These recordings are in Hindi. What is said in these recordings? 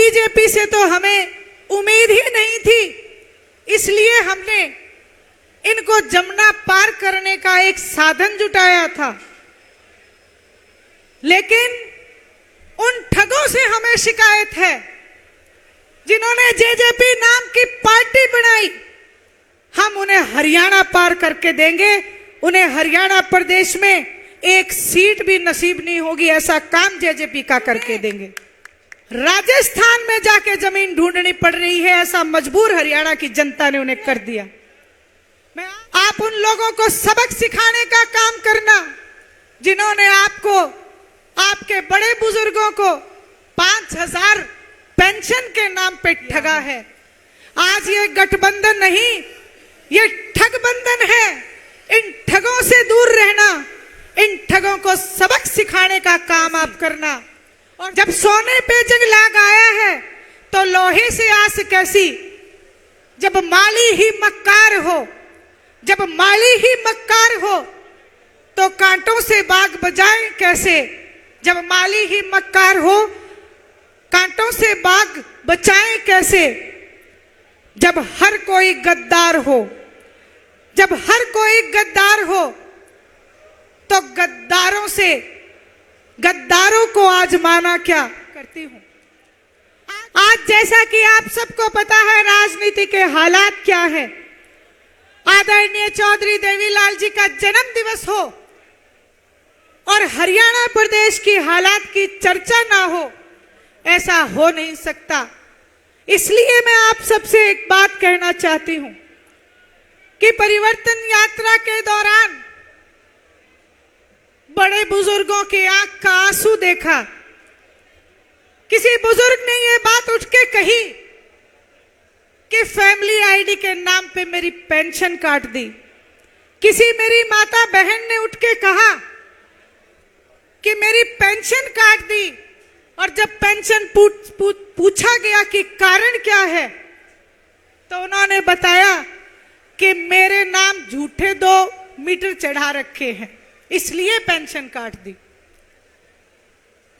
बीजेपी से तो हमें उम्मीद ही नहीं थी, इसलिए हमने इनको जमुना पार करने का एक साधन जुटाया था। लेकिन उन ठगों से हमें शिकायत है जिन्होंने जेजेपी नाम की पार्टी बनाई। हम उन्हें हरियाणा पार करके देंगे, उन्हें हरियाणा प्रदेश में एक सीट भी नसीब नहीं होगी, ऐसा काम जेजेपी का करके देंगे। राजस्थान में जाके जमीन ढूंढनी पड़ रही है, ऐसा मजबूर हरियाणा की जनता ने उन्हें कर दिया। आप उन लोगों को सबक सिखाने का काम करना जिन्होंने आपको, आपके बड़े बुजुर्गों को 5,000 पेंशन के नाम पे ठगा है। आज ये गठबंधन नहीं, ये ठगबंधन है। इन ठगों से दूर रहना, इन ठगों को सबक सिखाने का काम आप करना। और जब सोने पे जंग लाग आया है तो लोहे से आस कैसी, जब माली ही मक्कार हो, जब माली ही मक्कार हो तो कांटों से बाग बजाएं कैसे। जब माली ही मक्कार हो कांटों से बाग बचाएं कैसे। जब हर कोई गद्दार हो, जब हर कोई गद्दार हो तो गद्दारों को आजमाना क्या करती हूं। आज जैसा कि आप सबको पता है राजनीति के हालात क्या है, आदरणीय चौधरी देवीलाल जी का जन्म दिवस हो और हरियाणा प्रदेश की हालात की चर्चा ना हो, ऐसा हो नहीं सकता। इसलिए मैं आप सबसे एक बात कहना चाहती हूं कि परिवर्तन यात्रा के दौरान बड़े बुजुर्गों की आंख का आंसू देखा। किसी बुजुर्ग ने यह बात उठ के कही कि फैमिली आईडी के नाम पे मेरी पेंशन काट दी। किसी मेरी माता बहन ने उठ के कहा कि मेरी पेंशन काट दी, और जब पेंशन पूछा गया कि कारण क्या है तो उन्होंने बताया कि मेरे नाम झूठे 2 मीटर चढ़ा रखे हैं, इसलिए पेंशन काट दी।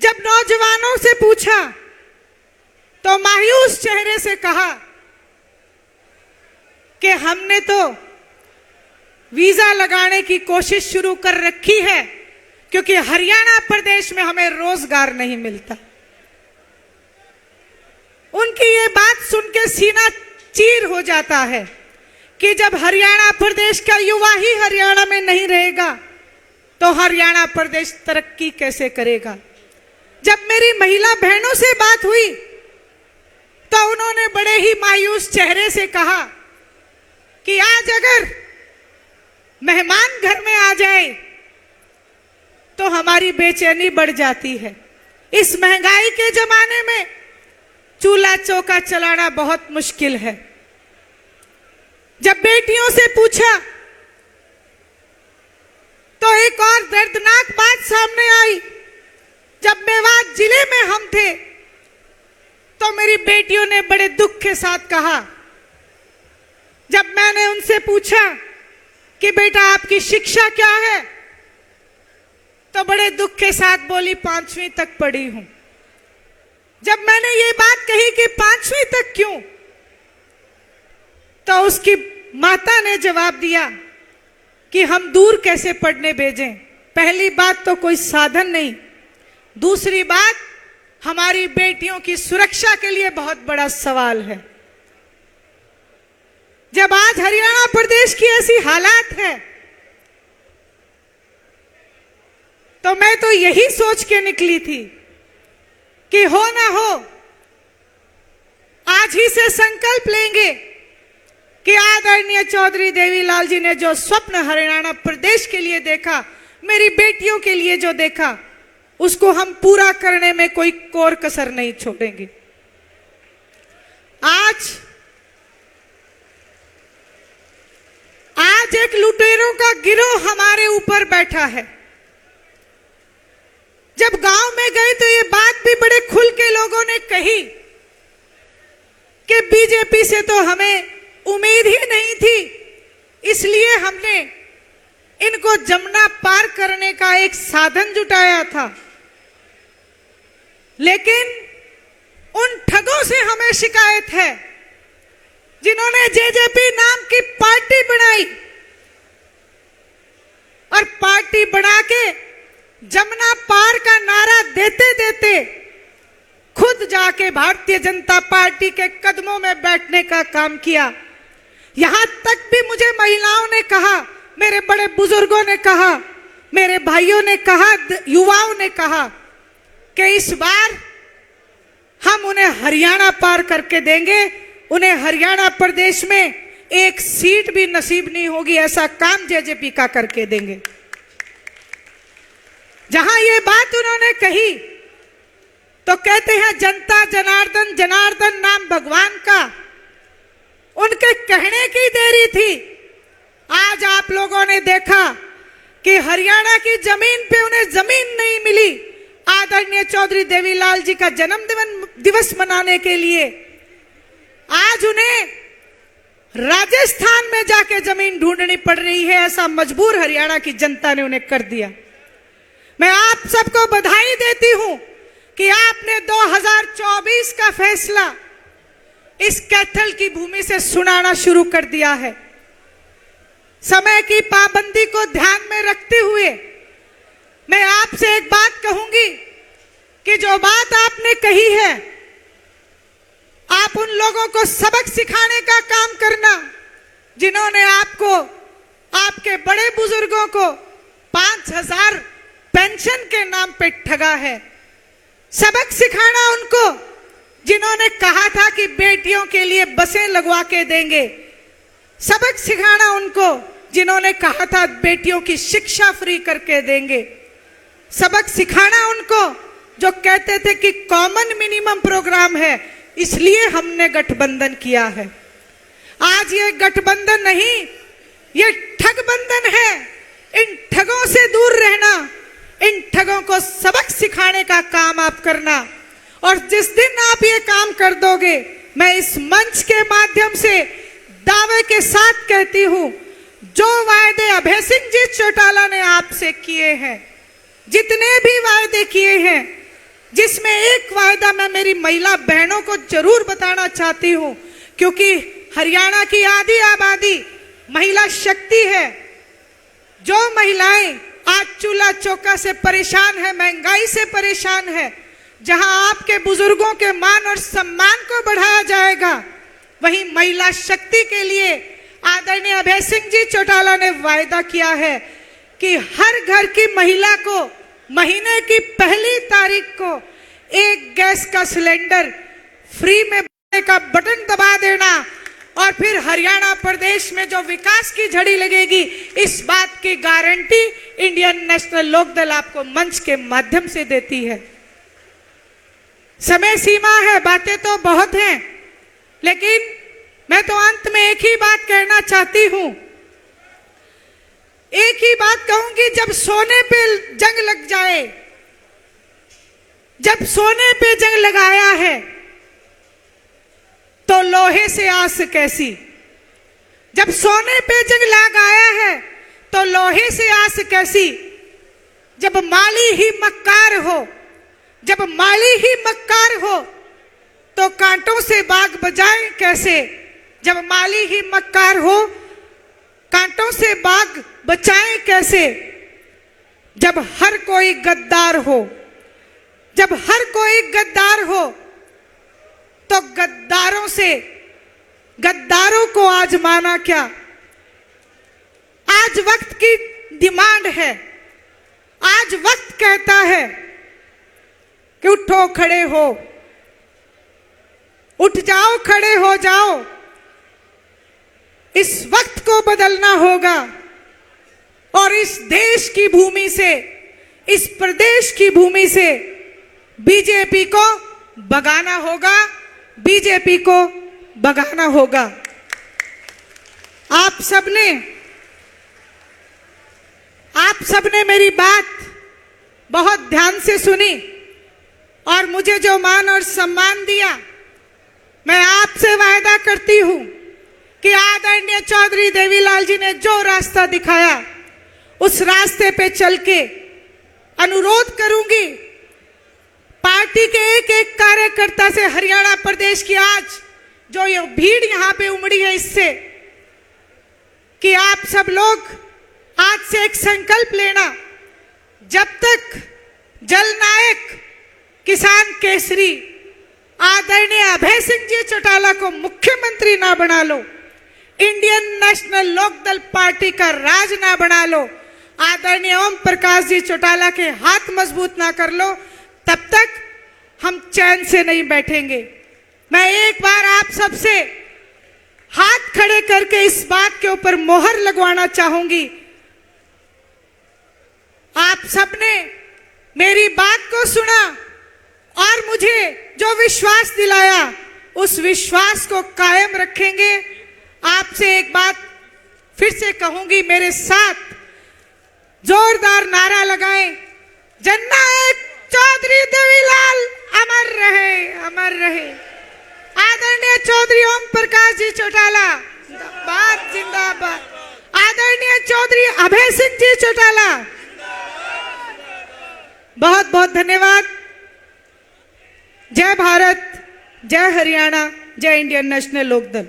जब नौजवानों से पूछा तो मायूस चेहरे से कहा कि हमने तो वीजा लगाने की कोशिश शुरू कर रखी है क्योंकि हरियाणा प्रदेश में हमें रोजगार नहीं मिलता। उनकी ये बात सुन के सीना चीर हो जाता है कि जब हरियाणा प्रदेश का युवा ही हरियाणा में नहीं रहेगा तो हरियाणा प्रदेश तरक्की कैसे करेगा। जब मेरी महिला बहनों से बात हुई तो उन्होंने बड़े ही मायूस चेहरे से कहा कि आज अगर मेहमान घर में आ जाए तो हमारी बेचैनी बढ़ जाती है। इस महंगाई के जमाने में चूल्हा चौका चलाना बहुत मुश्किल है। जब बेटियों से पूछा तो एक और दर्दनाक बात सामने आई। जब मेवात जिले में हम थे तो मेरी बेटियों ने बड़े दुख के साथ कहा, जब मैंने उनसे पूछा कि बेटा आपकी शिक्षा क्या है, तो बड़े दुख के साथ बोली 5वीं तक पढ़ी हूं। जब मैंने ये बात कही कि 5वीं तक क्यों, तो उसकी माता ने जवाब दिया कि हम दूर कैसे पढ़ने भेजें। पहली बात तो कोई साधन नहीं, दूसरी बात हमारी बेटियों की सुरक्षा के लिए बहुत बड़ा सवाल है। जब आज हरियाणा प्रदेश की ऐसी हालात है तो मैं तो यही सोच के निकली थी कि हो ना हो आज ही से संकल्प लेंगे कि आदरणीय चौधरी देवीलाल जी ने जो स्वप्न हरियाणा प्रदेश के लिए देखा, मेरी बेटियों के लिए जो देखा, उसको हम पूरा करने में कोई कोर कसर नहीं छोड़ेंगे। आज एक लुटेरों का गिरोह हमारे ऊपर बैठा है। जब गांव में गए तो ये बात भी बड़े खुल के लोगों ने कही कि बीजेपी से तो हमें उम्मीद ही नहीं थी, इसलिए हमने इनको जमुना पार करने का एक साधन जुटाया था। लेकिन उन ठगों ठगों से हमें शिकायत है, जिन्होंने जेजेपी नाम की पार्टी बनाई और पार्टी बना के जमुना पार का नारा देते देते खुद जाके भारतीय जनता पार्टी के कदमों में बैठने का काम किया। यहां तक भी मुझे महिलाओं ने कहा, मेरे बड़े बुजुर्गों ने कहा, मेरे भाइयों ने कहा, युवाओं ने कहा कि इस बार हम उन्हें हरियाणा पार करके देंगे, उन्हें हरियाणा प्रदेश में एक सीट भी नसीब नहीं होगी, ऐसा काम जेजेपी का करके देंगे। जहां ये बात उन्होंने कही तो कहते हैं जनता जनार्दन, जनार्दन नाम भगवान का, उनके कहने की देरी थी। आज आप लोगों ने देखा कि हरियाणा की जमीन पे उन्हें जमीन नहीं मिली आदरणीय चौधरी देवीलाल जी का जन्म दिवस मनाने के लिए। आज उन्हें राजस्थान में जाके जमीन ढूंढनी पड़ रही है, ऐसा मजबूर हरियाणा की जनता ने उन्हें कर दिया। मैं आप सबको बधाई देती हूं कि आपने 2024 का फैसला इस कैथल की भूमि से सुनाना शुरू कर दिया है। समय की पाबंदी को ध्यान में रखते हुए मैं आपसे एक बात कहूंगी कि जो बात आपने कही है, आप उन लोगों को सबक सिखाने का काम करना जिन्होंने आपको, आपके बड़े बुजुर्गों को 5,000 पेंशन के नाम पे ठगा है। सबक सिखाना उनको जिन्होंने कहा था कि बेटियों के लिए बसें लगवा के देंगे। सबक सिखाना उनको जिन्होंने कहा था बेटियों की शिक्षा फ्री करके देंगे। सबक सिखाना उनको जो कहते थे कि कॉमन मिनिमम प्रोग्राम है, इसलिए हमने गठबंधन किया है। आज ये गठबंधन नहीं, ये ठगबंधन है। इन ठगों से दूर रहना, इन ठगों को सबक सिखाने का काम आप करना। और जिस दिन आप ये काम कर दोगे, मैं इस मंच के माध्यम से दावे के साथ कहती हूं, जो वायदे अभय सिंह जी चौटाला ने आपसे किए हैं, जितने भी वायदे किए हैं, जिसमें एक वायदा मैं मेरी महिला बहनों को जरूर बताना चाहती हूं, क्योंकि हरियाणा की आधी आबादी महिला शक्ति है। जो महिलाएं आज चूल्हा चौका से परेशान है, महंगाई से परेशान है, जहां आपके बुजुर्गों के मान और सम्मान को बढ़ाया जाएगा, वहीं महिला शक्ति के लिए आदरणीय अभय सिंह जी चौटाला ने वायदा किया है कि हर घर की महिला को महीने की पहली तारीख को एक गैस का सिलेंडर फ्री में भरने का बटन दबा देना। और फिर हरियाणा प्रदेश में जो विकास की झड़ी लगेगी, इस बात की गारंटी इंडियन नेशनल लोकदल आपको मंच के माध्यम से देती है। समय सीमा है, बातें तो बहुत हैं, लेकिन मैं तो अंत में एक ही बात कहना चाहती हूं। एक ही बात कहूंगी, जब सोने पे जंग लग जाए, जब सोने पे जंग लगाया है तो लोहे से आस कैसी। जब सोने पे जंग लगाया है तो लोहे से आस कैसी। जब माली ही मक्कार हो, जब माली ही मक्कार हो तो कांटों से बाग बजाएं कैसे। जब माली ही मक्कार हो, कांटों से बाग बचाएं कैसे। जब हर कोई गद्दार हो, जब हर कोई गद्दार हो तो गद्दारों को आजमाना क्या। आज वक्त की डिमांड है, आज वक्त कहता है कि उठो खड़े हो, उठ जाओ, खड़े हो जाओ। इस वक्त को बदलना होगा और इस देश की भूमि से, इस प्रदेश की भूमि से बीजेपी को भगाना होगा, बीजेपी को भगाना होगा। आप सबने मेरी बात बहुत ध्यान से सुनी और मुझे जो मान और सम्मान दिया, मैं आपसे वायदा करती हूं कि आदरणीय चौधरी देवीलाल जी ने जो रास्ता दिखाया, उस रास्ते पे चल के अनुरोध करूंगी पार्टी के एक एक कार्यकर्ता से, हरियाणा प्रदेश देश की आज जो ये भीड़ यहाँ पे उमड़ी है, इससे कि आप सब लोग आज से एक संकल्प लेना, जब तक जननायक किसान केसरी आदरणीय अभय सिंह जी चौटाला को मुख्यमंत्री ना बना लो, इंडियन नेशनल लोकदल पार्टी का राज ना बना लो, आदरणीय ओम प्रकाश जी चौटाला के हाथ मजबूत ना कर लो, तब तक हम चैन से नहीं बैठेंगे। मैं एक बार आप सबसे हाथ खड़े करके इस बात के ऊपर मोहर लगवाना चाहूंगी, आप सबने मेरी बात को सुना और मुझे जो विश्वास दिलाया, उस विश्वास को कायम रखेंगे। आपसे एक बात फिर से कहूंगी, मेरे साथ जोरदार नारा लगाएं, जननायक चौधरी देवीलाल अमर रहे, अमर रहे। आदरणीय चौधरी ओम प्रकाश जी चौटाला जिंदाबाद, जिंदाबाद। आदरणीय चौधरी अभय सिंह जी चौटाला, बहुत बहुत धन्यवाद। जय भारत, जय हरियाणा, जय इंडियन नेशनल लोकदल।